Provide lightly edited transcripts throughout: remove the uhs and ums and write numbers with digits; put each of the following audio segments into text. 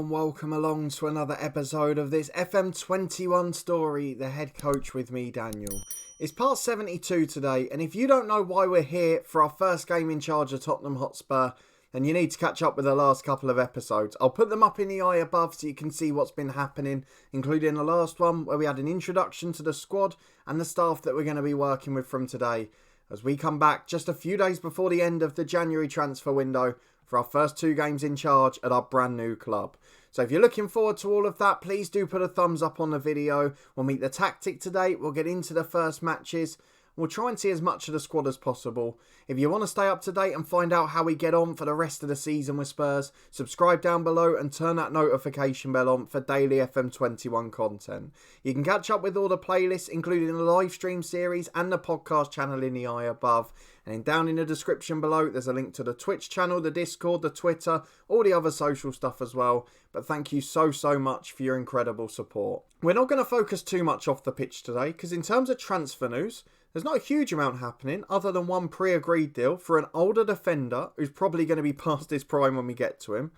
and welcome along to another episode of this FM21 story, The Head Coach with me, Daniel. It's part 72 today, and if you don't know why we're here for our first game in charge of Tottenham Hotspur, then you need to catch up with the last couple of episodes. I'll put them up in the eye above so you can see what's been happening, including the last one where we had an introduction to the squad and the staff that we're going to be working with from today, as we come back just a few days before the end of the January transfer window for our first two games in charge at our brand new club. So if you're looking forward to all of that, please do put a thumbs up on the video. We'll meet the tactic today. We'll get into the first matches. We'll try and see as much of the squad as possible. If you want to stay up to date and find out how we get on for the rest of the season with Spurs, subscribe down below and turn that notification bell on for daily FM21 content. You can catch up with all the playlists, including the live stream series and the podcast channel in the eye above. And then down in the description below, there's a link to the Twitch channel, the Discord, the Twitter, all the other social stuff as well. But thank you so much for your incredible support. We're not going to focus too much off the pitch today, because in terms of transfer news, there's not a huge amount happening other than one pre-agreed deal for an older defender who's probably going to be past his prime when we get to him.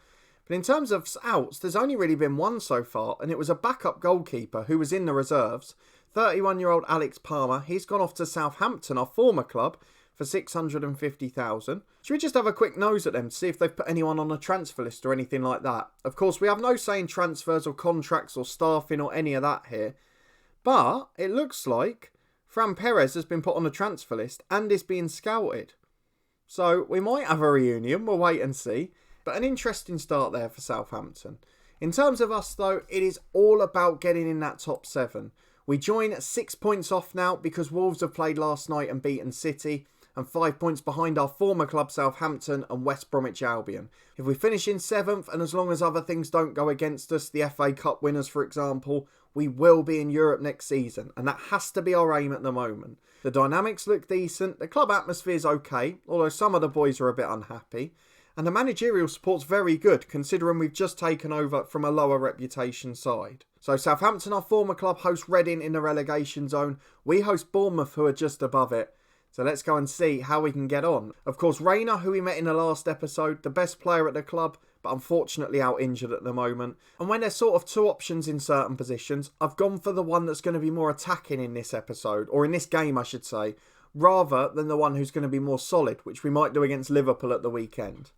But in terms of outs, there's only really been one so far, and it was a backup goalkeeper who was in the reserves. 31-year-old Alex Palmer, he's gone off to Southampton, our former club, for 650,000. Should we just have a quick nose at them to see if they've put anyone on a transfer list or anything like that? Of course, we have no say in transfers or contracts or staffing or any of that here. But it looks like Fran Perez has been put on the transfer list and is being scouted. So we might have a reunion, we'll wait and see. But an interesting start there for Southampton. In terms of us though, it is all about getting in that top 7. We join at 6 points off now because Wolves have played last night and beaten City, and 5 points behind our former club Southampton and West Bromwich Albion. If we finish in 7th, and as long as other things don't go against us, the FA Cup winners for example, we will be in Europe next season, and that has to be our aim at the moment. The dynamics look decent, the club atmosphere is okay, although some of the boys are a bit unhappy, and the managerial support's very good considering we've just taken over from a lower reputation side. So Southampton, our former club, host Reading in the relegation zone. We host Bournemouth, who are just above it. So let's go and see how we can get on. Of course, Reina, who we met in the last episode, the best player at the club, but unfortunately out injured at the moment. And when there's sort of two options in certain positions, I've gone for the one that's going to be more attacking in this episode, or in this game I should say, rather than the one who's going to be more solid, which we might do against Liverpool at the weekend.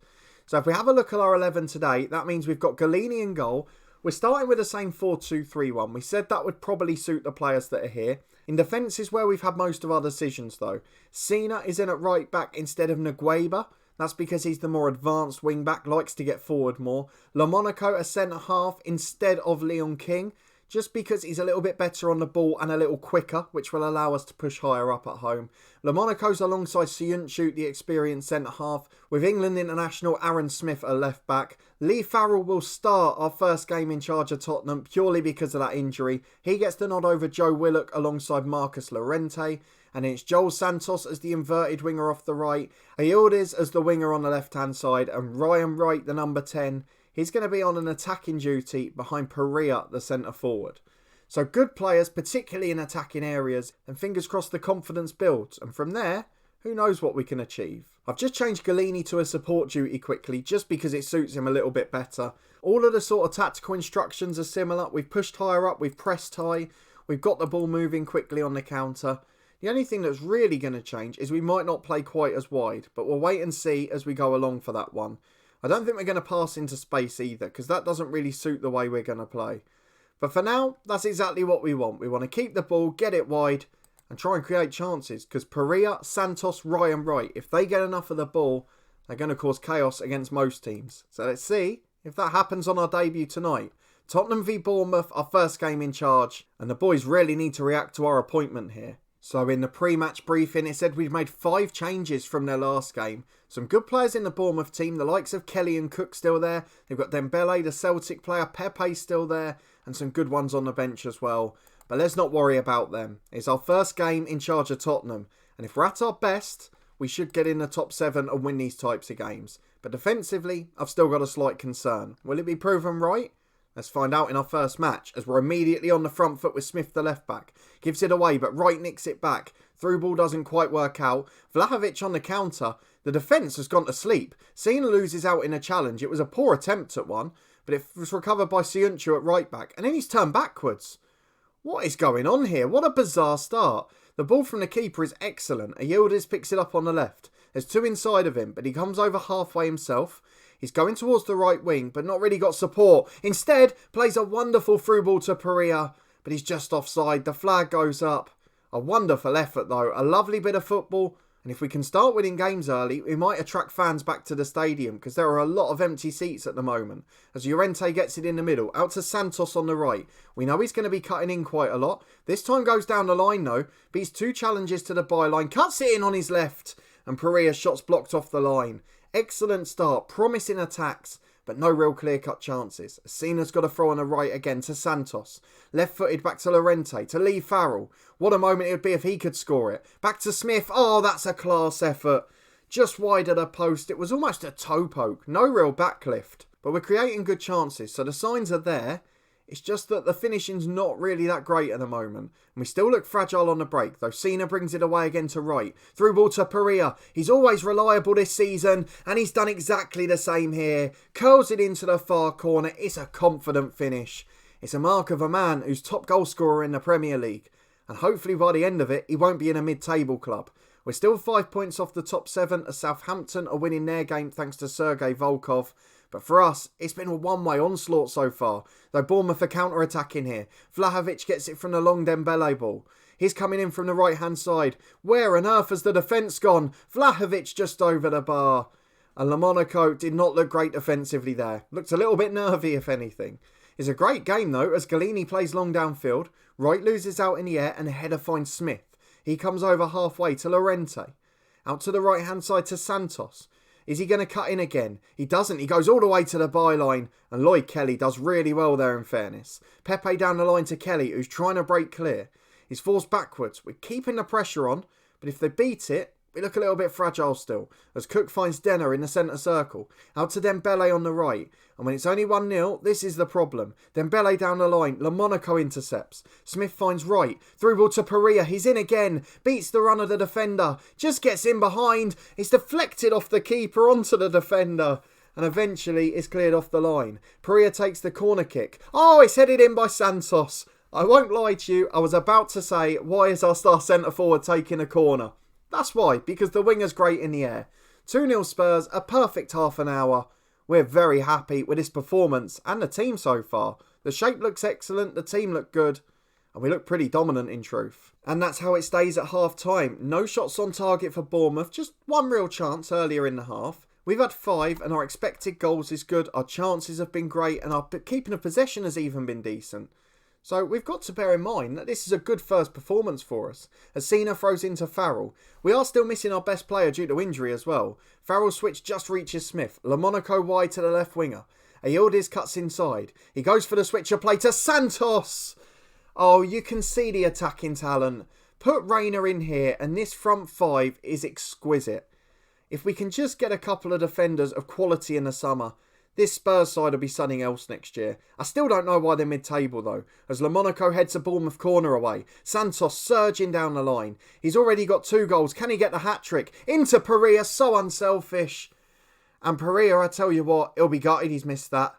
So if we have a look at our 11 today, that means we've got Galini in goal. We're starting with the same 4-2-3-1. We said that would probably suit the players that are here. In defence is where we've had most of our decisions though. Sina is in at right back instead of Ngueba. That's because he's the more advanced wing back, likes to get forward more. LaMonaco a centre half instead of Leon King, just because he's a little bit better on the ball and a little quicker, which will allow us to push higher up at home. LaMonaco's alongside Soyuncu, the experienced centre half, with England international Aaron Smith at left back. Lee Farrell will start our first game in charge of Tottenham purely because of that injury. He gets the nod over Joe Willock alongside Marcus Llorente. And it's Joel Santos as the inverted winger off the right, Ayodes as the winger on the left-hand side, and Ryan Wright, the number 10, he's going to be on an attacking duty behind Perea, the centre-forward. So good players, particularly in attacking areas, and fingers crossed the confidence builds, and from there, who knows what we can achieve. I've just changed Galini to a support duty quickly, just because it suits him a little bit better. All of the sort of tactical instructions are similar. We've pushed higher up, we've pressed high, we've got the ball moving quickly on the counter. The only thing that's really going to change is we might not play quite as wide, but we'll wait and see as we go along for that one. I don't think we're going to pass into space either, because that doesn't really suit the way we're going to play. But for now, that's exactly what we want. We want to keep the ball, get it wide, and try and create chances, because Perea, Santos, Ryan Wright, if they get enough of the ball, they're going to cause chaos against most teams. So let's see if that happens on our debut tonight. Tottenham v Bournemouth, our first game in charge, and the boys really need to react to our appointment here. So in the pre-match briefing, it said we'd made 5 changes from their last game. Some good players in the Bournemouth team, the likes of Kelly and Cook still there. They've got Dembele, the Celtic player, Pepe still there, and some good ones on the bench as well. But let's not worry about them. It's our first game in charge of Tottenham, and if we're at our best, we should get in the top 7 and win these types of games. But defensively, I've still got a slight concern. Will it be proven right? Let's find out in our first match, as we're immediately on the front foot with Smith the left back. Gives it away, but Wright nicks it back. Through ball doesn't quite work out. Vlahovic on the counter. The defence has gone to sleep. Cena loses out in a challenge. It was a poor attempt at one, but it was recovered by Southampton at right back, and then he's turned backwards. What is going on here? What a bizarre start. The ball from the keeper is excellent. Yildiz picks it up on the left. There's two inside of him, but he comes over halfway himself. He's going towards the right wing, but not really got support. Instead, plays a wonderful through ball to Pereira, but he's just offside. The flag goes up. A wonderful effort though. A lovely bit of football. And if we can start winning games early, we might attract fans back to the stadium, because there are a lot of empty seats at the moment. As Llorente gets it in the middle, out to Santos on the right. We know he's going to be cutting in quite a lot. This time goes down the line though, beats two challenges to the byline, cuts it in on his left, and Pereira's shot's blocked off the line. Excellent start, promising attacks, but no real clear-cut chances. Cena's got a throw on the right again to Santos. Left-footed back to Llorente, to Lee Farrell. What a moment it would be if he could score it. Back to Smith. Oh, that's a class effort. Just wide of the post. It was almost a toe poke. No real backlift. But we're creating good chances, so the signs are there. It's just that the finishing's not really that great at the moment. And we still look fragile on the break, though Cena brings it away again to right. Through ball to Pereira. He's always reliable this season, and he's done exactly the same here. Curls it into the far corner. It's a confident finish. It's a mark of a man who's top goal scorer in the Premier League. And hopefully by the end of it, he won't be in a mid-table club. We're still 5 points off the top 7 as Southampton are winning their game thanks to Sergei Volkov. But for us, it's been a one-way onslaught so far. Though Bournemouth are counter-attacking here. Vlahovic gets it from the long Dembele ball. He's coming in from the right-hand side. Where on earth has the defence gone? Vlahovic just over the bar. And Lamonaco did not look great defensively there. Looked a little bit nervy, if anything. It's a great game, though, as Galini plays long downfield. Wright loses out in the air and a header finds Smith. He comes over halfway to Llorente. Out to the right-hand side to Santos. Is he going to cut in again? He doesn't. He goes all the way to the byline. And Lloyd Kelly does really well there, in fairness. Pepe down the line to Kelly, who's trying to break clear. He's forced backwards. We're keeping the pressure on. But if they beat it, we look a little bit fragile still. As Cook finds Denner in the centre circle. Out to Dembele on the right. And when it's only 1-0, this is the problem. Dembele down the line. Lamonaco intercepts. Smith finds Wright. Through ball to Pereira. He's in again. Beats the run of the defender. Just gets in behind. It's deflected off the keeper onto the defender. And eventually it's cleared off the line. Pereira takes the corner kick. Oh, it's headed in by Santos. I won't lie to you. I was about to say, why is our star centre forward taking a corner? That's why, because the winger's great in the air. 2-0 Spurs, a perfect half an hour. We're very happy with this performance and the team so far. The shape looks excellent, the team look good, and we look pretty dominant in truth. And that's how it stays at half time. No shots on target for Bournemouth, just one real chance earlier in the half. We've had 5 and our expected goals is good, our chances have been great, and our keeping of possession has even been decent. So we've got to bear in mind that this is a good first performance for us. As Cena throws into Farrell. We are still missing our best player due to injury as well. Farrell's switch just reaches Smith. Lamonaco wide to the left winger. Yildiz cuts inside. He goes for the switcher play to Santos. Oh, you can see the attacking talent. Put Reina in here and this front 5 is exquisite. If we can just get a couple of defenders of quality in the summer, this Spurs side will be something else next year. I still don't know why they're mid-table though, as Lamonaco heads a Bournemouth corner away. Santos surging down the line. He's already got 2 goals. Can he get the hat-trick? Into Pereira, so unselfish. And Pereira, I tell you what, he'll be gutted he's missed that.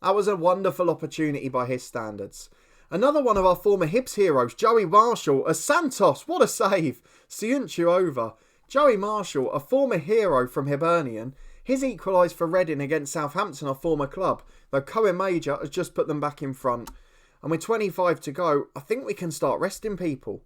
That was a wonderful opportunity by his standards. Another one of our former Hibs heroes, Joey Marshall, as Santos, what a save. Siunchu over. Joey Marshall, a former hero from Hibernian, his equalised for Reading against Southampton, our former club, though Cohen Major has just put them back in front. And with 25 to go, I think we can start resting people.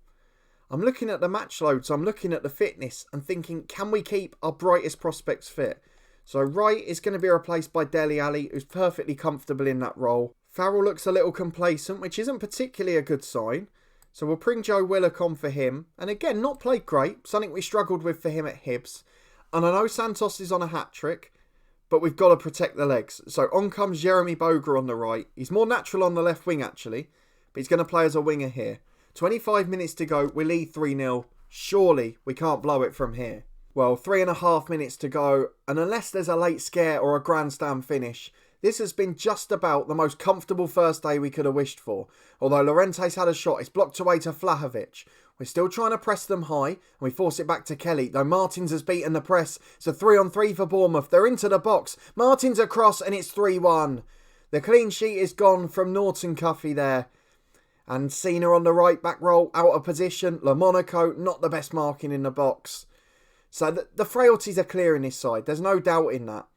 I'm looking at the match loads, I'm looking at the fitness and thinking, can we keep our brightest prospects fit? So Wright is going to be replaced by Dele Alli, who's perfectly comfortable in that role. Farrell looks a little complacent, which isn't particularly a good sign. So we'll bring Joe Willock on for him. And again, not played great, something we struggled with for him at Hibs. And I know Santos is on a hat-trick, but we've got to protect the legs. So on comes Jeremy Boga on the right. He's more natural on the left wing, actually, but he's going to play as a winger here. 25 minutes to go, we lead 3-0. Surely we can't blow it from here. Well, 3.5 minutes to go, and unless there's a late scare or a grandstand finish, this has been just about the most comfortable first day we could have wished for. Although Llorente's had a shot, it's blocked away to Vlahovic. We're still trying to press them high, and we force it back to Kelly, though Martins has beaten the press. It's a 3-on-3 for Bournemouth. They're into the box. Martins across, and it's 3-1. The clean sheet is gone from Norton Cuffy there. And Cena on the right back roll, out of position. LaMonaco, not the best marking in the box. So the frailties are clear in this side. There's no doubt in that.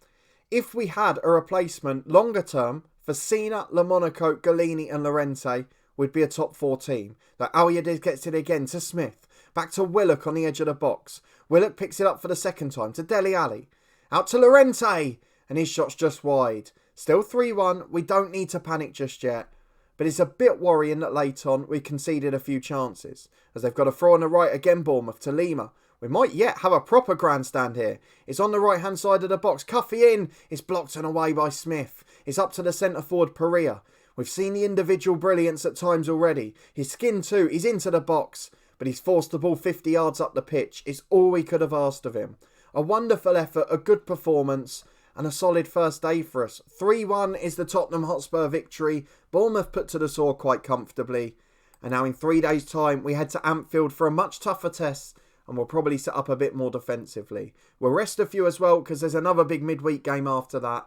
If we had a replacement longer term for Cena, LaMonaco, Galini and Llorente, we'd be a top 4 team. Like Alyadiz gets it again to Smith. Back to Willock on the edge of the box. Willock picks it up for the second time to Dele Alli. Out to Llorente. And his shot's just wide. Still 3-1. We don't need to panic just yet. But it's a bit worrying that late on we conceded a few chances. As they've got a throw on the right again, Bournemouth to Lima. We might yet have a proper grandstand here. It's on the right hand side of the box. Cuffy in. It's blocked and away by Smith. It's up to the centre forward Perea. We've seen the individual brilliance at times already. His skin too. He's into the box. But he's forced the ball 50 yards up the pitch. It's all we could have asked of him. A wonderful effort, a good performance, and a solid first day for us. 3-1 is the Tottenham Hotspur victory. Bournemouth put to the sword quite comfortably. And now in 3 days' time, we head to Anfield for a much tougher test. And we'll probably set up a bit more defensively. We'll rest a few as well, because there's another big midweek game after that.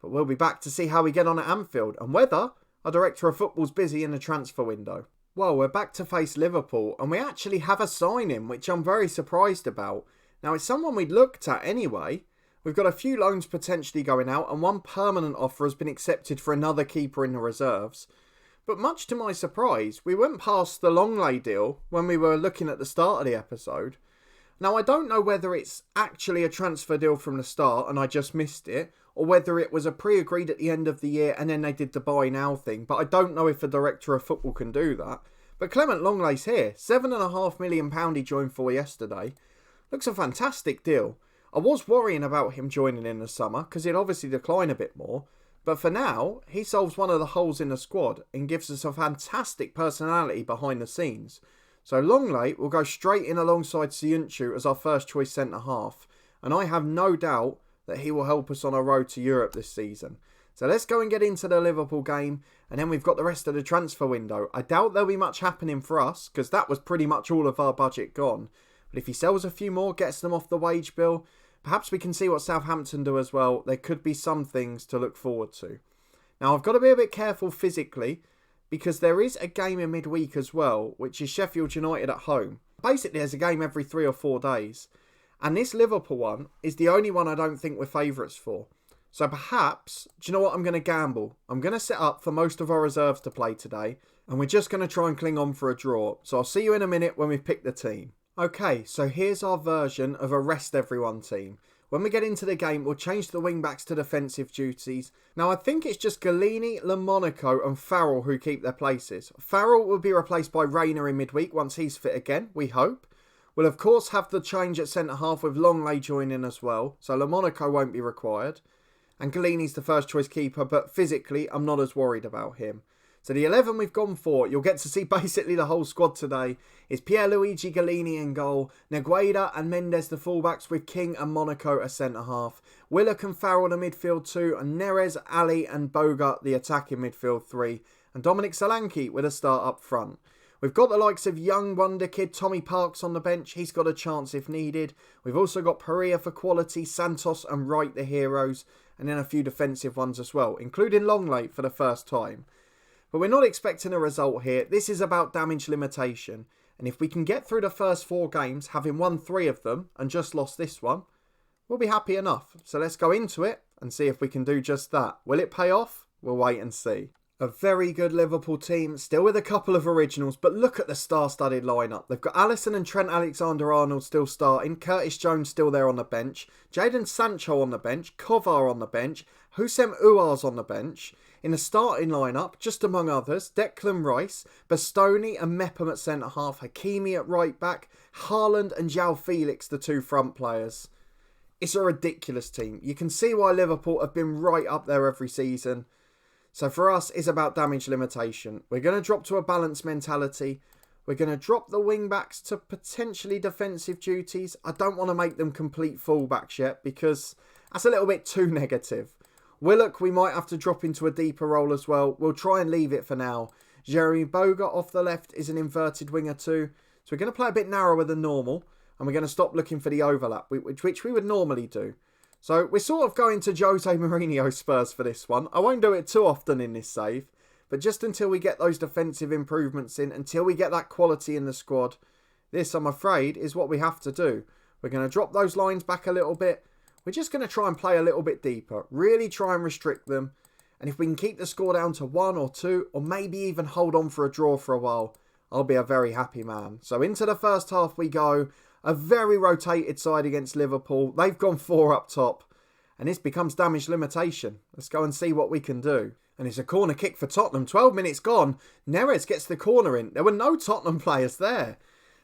But we'll be back to see how we get on at Anfield. And whether our director of football's busy in the transfer window. Well, we're back to face Liverpool, and we actually have a signing, which I'm very surprised about. Now, it's someone we'd looked at anyway. We've got a few loans potentially going out, and one permanent offer has been accepted for another keeper in the reserves. But much to my surprise, we went past the Longley deal when we were looking at the start of the episode. Now, I don't know whether it's actually a transfer deal from the start and I just missed it, or whether it was a pre-agreed at the end of the year and then they did the buy now thing, but I don't know if a director of football can do that. But Clement Longley's here. £7.5 million he joined for yesterday. Looks a fantastic deal. I was worrying about him joining in the summer because he'd obviously decline a bit more. But for now, he solves one of the holes in the squad and gives us a fantastic personality behind the scenes. So Longley will go straight in alongside Siunchu as our first choice centre-half. And I have no doubt that he will help us on our road to Europe this season. So let's go and get into the Liverpool game, and then we've got the rest of the transfer window. I doubt there'll be much happening for us, because that was pretty much all of our budget gone. But if he sells a few more, gets them off the wage bill, perhaps we can see what Southampton do as well. There could be some things to look forward to. Now, I've got to be a bit careful physically, because there is a game in midweek as well, which is Sheffield United at home. Basically, there's a game every 3 or 4 days. And this Liverpool one is the only one I don't think we're favourites for. So perhaps, do you know what, I'm going to gamble. I'm going to set up for most of our reserves to play today. And we're just going to try and cling on for a draw. So I'll see you in a minute when we've picked the team. Okay, so here's our version of a rest everyone team. When we get into the game, we'll change the wing-backs to defensive duties. Now, I think it's just Galini, LaMonaco and Farrell who keep their places. Farrell will be replaced by Rayner in midweek once he's fit again, we hope. We'll of course have the change at centre-half with Longley joining as well, so LaMonaco won't be required. And Galini's the first choice keeper, but physically I'm not as worried about him. So the 11 we've gone for, you'll get to see basically the whole squad today, is Pierluigi Galini in goal, Negueda and Mendes the fullbacks with King and Monaco as centre-half, Willock and Farrell the midfield 2, and Neres, Ali and Boga the attacking midfield 3, and Dominic Solanke with a start up front. We've got the likes of young wonder kid Tommy Parks on the bench. He's got a chance if needed. We've also got Perea for quality, Santos and Wright the heroes, and then a few defensive ones as well, including Longley for the first time. But we're not expecting a result here. This is about damage limitation. And if we can get through the first 4 games, having won 3 of them and just lost this one, we'll be happy enough. So let's go into it and see if we can do just that. Will it pay off? We'll wait and see. A very good Liverpool team, still with a couple of originals, but look at the star-studded lineup. They've got Alisson and Trent Alexander-Arnold still starting, Curtis Jones still there on the bench, Jadon Sancho on the bench, Kovar on the bench, Houssem Ouar's on the bench. In the starting lineup, just among others, Declan Rice, Bastoni and Mepham at centre-half, Hakimi at right-back, Haaland and João Felix, the 2 front players. It's a ridiculous team. You can see why Liverpool have been right up there every season. So for us, it's about damage limitation. We're going to drop to a balanced mentality. We're going to drop the wing-backs to potentially defensive duties. I don't want to make them complete full-backs yet because that's a little bit too negative. Willock, we might have to drop into a deeper role as well. We'll try and leave it for now. Jeremy Boga off the left is an inverted winger too. So we're going to play a bit narrower than normal. And we're going to stop looking for the overlap, which we would normally do. So we're sort of going to Jose Mourinho Spurs for this one. I won't do it too often in this save, but just until we get those defensive improvements in, until we get that quality in the squad, this, I'm afraid, is what we have to do. We're going to drop those lines back a little bit. We're just going to try and play a little bit deeper, really try and restrict them. And if we can keep the score down to 1 or 2, or maybe even hold on for a draw for a while, I'll be a very happy man. So into the first half we go. A very rotated side against Liverpool. They've gone 4 up top. And this becomes damage limitation. Let's go and see what we can do. And it's a corner kick for Tottenham. 12 minutes gone. Neres gets the corner in. There were no Tottenham players there.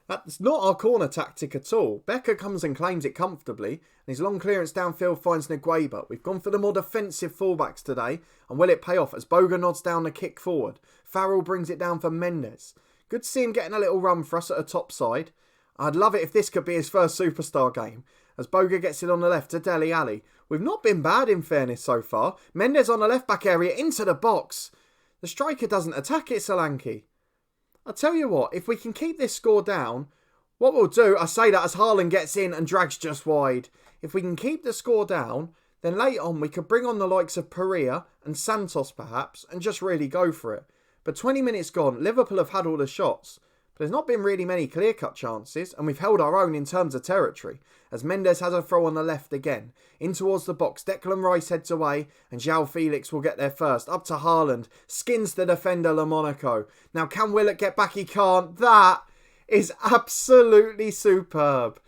That's not our corner tactic at all. Becker comes and claims it comfortably. And his long clearance downfield finds Ngueba. We've gone for the more defensive fullbacks today. And will it pay off as Boga nods down the kick forward? Farrell brings it down for Mendes. Good to see him getting a little run for us at a top side. I'd love it if this could be his first superstar game. As Boga gets it on the left to Dele Alli. We've not been bad in fairness so far. Mendes on the left back area into the box. The striker doesn't attack it, Solanke. I'll tell you what, if we can keep this score down, what we'll do, I say that as Haaland gets in and drags just wide. If we can keep the score down, then later on we could bring on the likes of Pereira and Santos perhaps and just really go for it. But 20 minutes gone, Liverpool have had all the shots. But there's not been really many clear-cut chances, and we've held our own in terms of territory, as Mendes has a throw on the left again. In towards the box, Declan Rice heads away, and João Felix will get there first. Up to Haaland, skins the defender LaMonaco. Now can Willock get back? He can't. That is absolutely superb.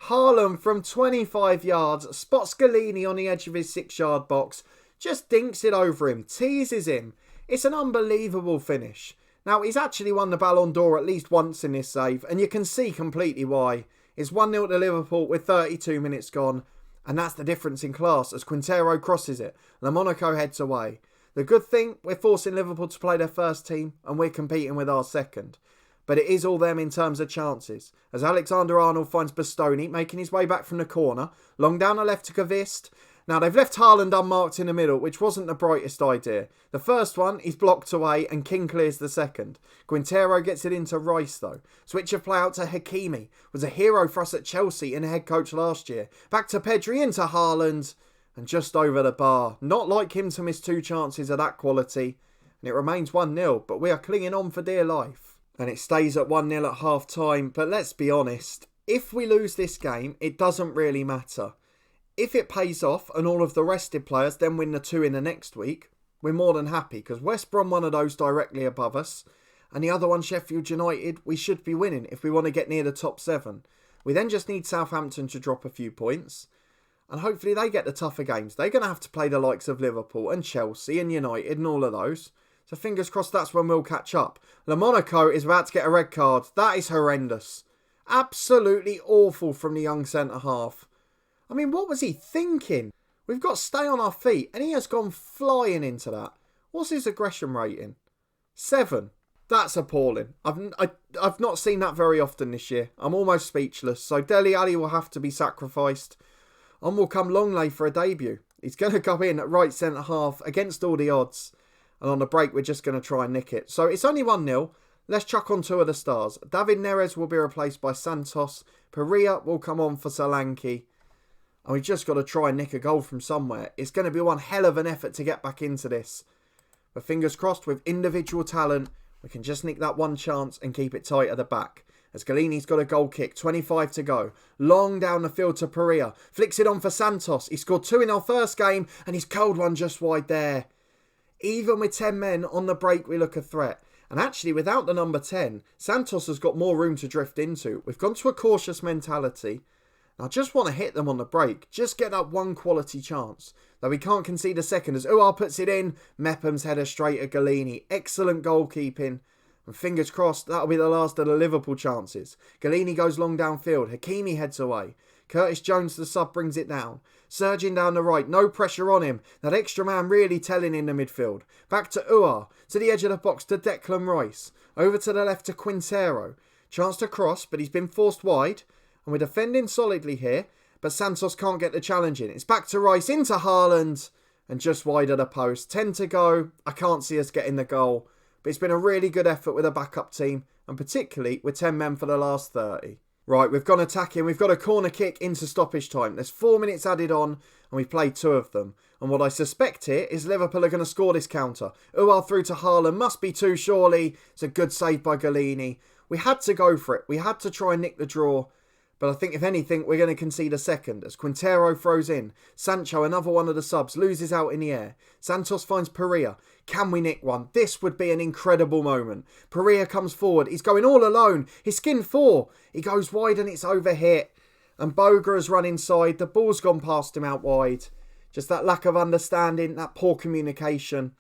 Haaland from 25 yards, spots Galini on the edge of his 6-yard box, just dinks it over him, teases him. It's an unbelievable finish. Now, he's actually won the Ballon d'Or at least once in this save, and you can see completely why. It's 1-0 to Liverpool with 32 minutes gone, and that's the difference in class as Quintero crosses it. LaMonaco heads away. The good thing, we're forcing Liverpool to play their first team, and we're competing with our second. But it is all them in terms of chances, as Alexander-Arnold finds Bastoni making his way back from the corner, long down the left to Kvist. Now, they've left Haaland unmarked in the middle, which wasn't the brightest idea. The first one, he's blocked away, and King clears the second. Quintero gets it into Rice, though. Switch of play out to Hakimi. Was a hero for us at Chelsea in head coach last year. Back to Pedri, into Haaland, and just over the bar. Not like him to miss 2 chances of that quality. And it remains 1-0, but we are clinging on for dear life. And it stays at 1-0 at half-time, but let's be honest. If we lose this game, it doesn't really matter. If it pays off and all of the rested players then win the 2 in the next week, we're more than happy because West Brom, one of those directly above us, and the other one, Sheffield United, we should be winning if we want to get near the top 7. We then just need Southampton to drop a few points, and hopefully they get the tougher games. They're going to have to play the likes of Liverpool and Chelsea and United and all of those. So fingers crossed that's when we'll catch up. LaMonaco is about to get a red card. That is horrendous. Absolutely awful from the young centre-half. I mean, what was he thinking? We've got to stay on our feet, and he has gone flying into that. What's his aggression rating? 7. That's appalling. I've not seen that very often this year. I'm almost speechless. So Dele Alli will have to be sacrificed. On will come Longley for a debut. He's going to go in at right centre-half against all the odds. And on the break, we're just going to try and nick it. So it's only 1-0. Let's chuck on 2 of the stars. David Neres will be replaced by Santos. Pereira will come on for Solanke. And we've just got to try and nick a goal from somewhere. It's going to be one hell of an effort to get back into this. But fingers crossed, with individual talent, we can just nick that one chance and keep it tight at the back. As Galini's got a goal kick, 25 to go. Long down the field to Pereira. Flicks it on for Santos. He scored 2 in our first game and he's curled one just wide there. Even with 10 men on the break, we look a threat. And actually, without the number 10, Santos has got more room to drift into. We've gone to a cautious mentality. I just want to hit them on the break. Just get that one quality chance. Though we can't concede a second as Uar puts it in. Mepham's header straight at Galini. Excellent goalkeeping. And fingers crossed, that'll be the last of the Liverpool chances. Galini goes long downfield. Hakimi heads away. Curtis Jones, the sub, brings it down. Surging down the right. No pressure on him. That extra man really telling in the midfield. Back to Uar. To the edge of the box to Declan Rice. Over to the left to Quintero. Chance to cross, but he's been forced wide. And we're defending solidly here, but Santos can't get the challenge in. It's back to Rice, into Haaland, and just wide of the post. 10 to go. I can't see us getting the goal. But it's been a really good effort with a backup team, and particularly with 10 men for the last 30. Right, we've gone attacking. We've got a corner kick into stoppage time. There's 4 minutes added on and we've played 2 of them. And what I suspect here is Liverpool are going to score this counter. Uar through to Haaland. Must be 2 surely. It's a good save by Galini. We had to go for it. We had to try and nick the draw. But I think if anything, we're going to concede a second as Quintero throws in. Sancho, another one of the subs, loses out in the air. Santos finds Pereira. Can we nick one? This would be an incredible moment. Pereira comes forward. He's going all alone. He's skinned 4. He goes wide and it's overhit. And Boga has run inside. The ball's gone past him out wide. Just that lack of understanding, that poor communication.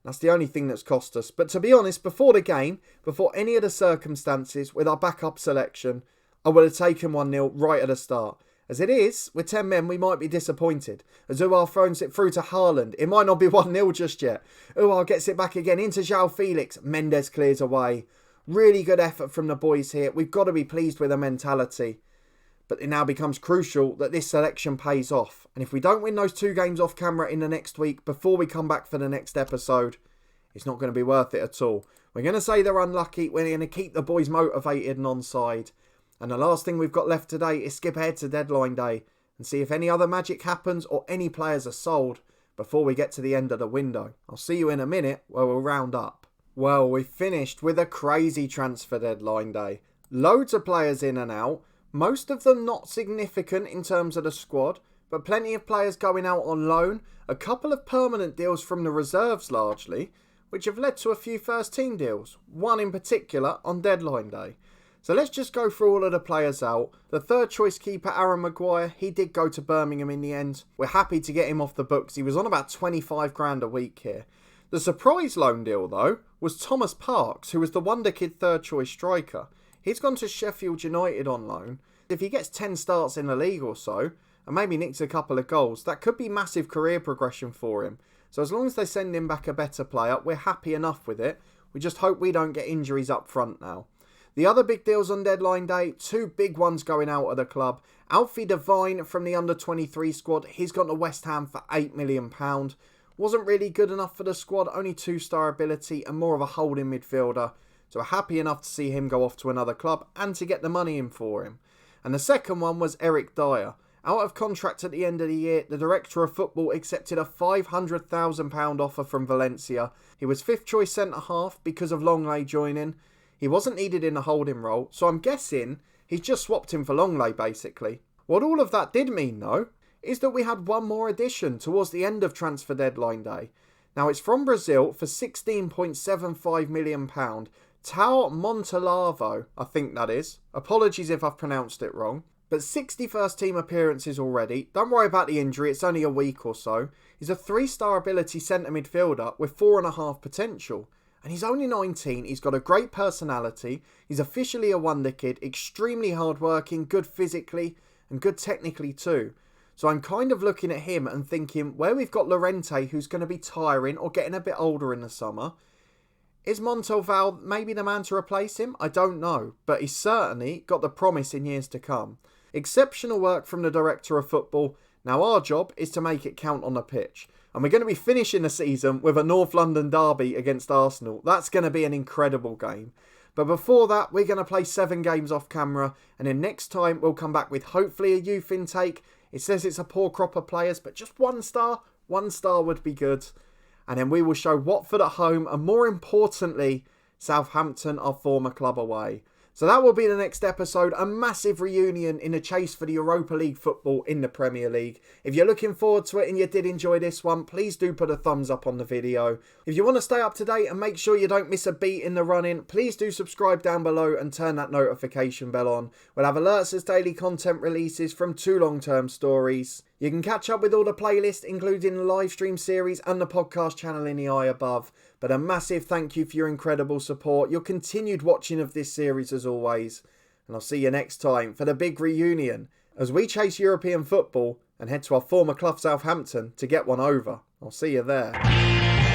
That's the only thing that's cost us. But to be honest, before the game, before any of the circumstances, with our backup selection, I would have taken 1-0 right at the start. As it is, with 10 men, we might be disappointed. As Uar throws it through to Haaland. It might not be 1-0 just yet. Uar gets it back again into João Felix. Mendes clears away. Really good effort from the boys here. We've got to be pleased with the mentality. But it now becomes crucial that this selection pays off. And if we don't win those 2 games off camera in the next week, before we come back for the next episode, it's not going to be worth it at all. We're going to say they're unlucky. We're going to keep the boys motivated and on side. And the last thing we've got left today is skip ahead to deadline day and see if any other magic happens or any players are sold before we get to the end of the window. I'll see you in a minute where we'll round up. Well, we've finished with a crazy transfer deadline day. Loads of players in and out, most of them not significant in terms of the squad, but plenty of players going out on loan, a couple of permanent deals from the reserves largely, which have led to a few first team deals, one in particular on deadline day. So let's just go through all of the players out. The third choice keeper, Aaron Maguire, he did go to Birmingham in the end. We're happy to get him off the books. He was on about 25 grand a week here. The surprise loan deal, though, was Thomas Parks, who was the wonder kid third choice striker. He's gone to Sheffield United on loan. If he gets 10 starts in the league or so, and maybe nicks a couple of goals, that could be massive career progression for him. So as long as they send him back a better player, we're happy enough with it. We just hope we don't get injuries up front now. The other big deals on deadline day, 2 big ones going out of the club. Alfie Devine from the under-23 squad, he's gone to West Ham for £8 million. Wasn't really good enough for the squad, only 2-star ability and more of a holding midfielder. So we're happy enough to see him go off to another club and to get the money in for him. And the second one was Eric Dyer. Out of contract at the end of the year, the Director of Football accepted a £500,000 offer from Valencia. He was 5th choice centre-half because of Longley joining. He wasn't needed in the holding role, so I'm guessing he's just swapped him for Longley basically. What all of that did mean though, is that we had one more addition towards the end of transfer deadline day. Now it's from Brazil for £16.75 million. Tao Montalavo, I think that is. Apologies if I've pronounced it wrong. But 60 first team appearances already. Don't worry about the injury, it's only a week or so. He's a 3-star ability centre midfielder with 4.5 potential. And he's only 19, he's got a great personality, he's officially a wonder kid, extremely hardworking, good physically and good technically too. So I'm kind of looking at him and thinking, where we've got Llorente who's going to be tiring or getting a bit older in the summer, is Montalvo maybe the man to replace him? I don't know, but he's certainly got the promise in years to come. Exceptional work from the Director of Football. Now our job is to make it count on the pitch. And we're going to be finishing the season with a North London derby against Arsenal. That's going to be an incredible game. But before that, we're going to play 7 games off camera. And then next time, we'll come back with hopefully a youth intake. It says it's a poor crop of players, but just 1 star. 1 star would be good. And then we will show Watford at home. And more importantly, Southampton, our former club, away. So that will be the next episode, a massive reunion in a chase for the Europa League football in the Premier League. If you're looking forward to it and you did enjoy this one, please do put a thumbs up on the video. If you want to stay up to date and make sure you don't miss a beat in the run-in, please do subscribe down below and turn that notification bell on. We'll have alerts as daily content releases from 2 long-term stories. You can catch up with all the playlists, including the live stream series and the podcast channel in the eye above. But a massive thank you for your incredible support, your continued watching of this series as always. And I'll see you next time for the big reunion as we chase European football and head to our former club Southampton to get one over. I'll see you there.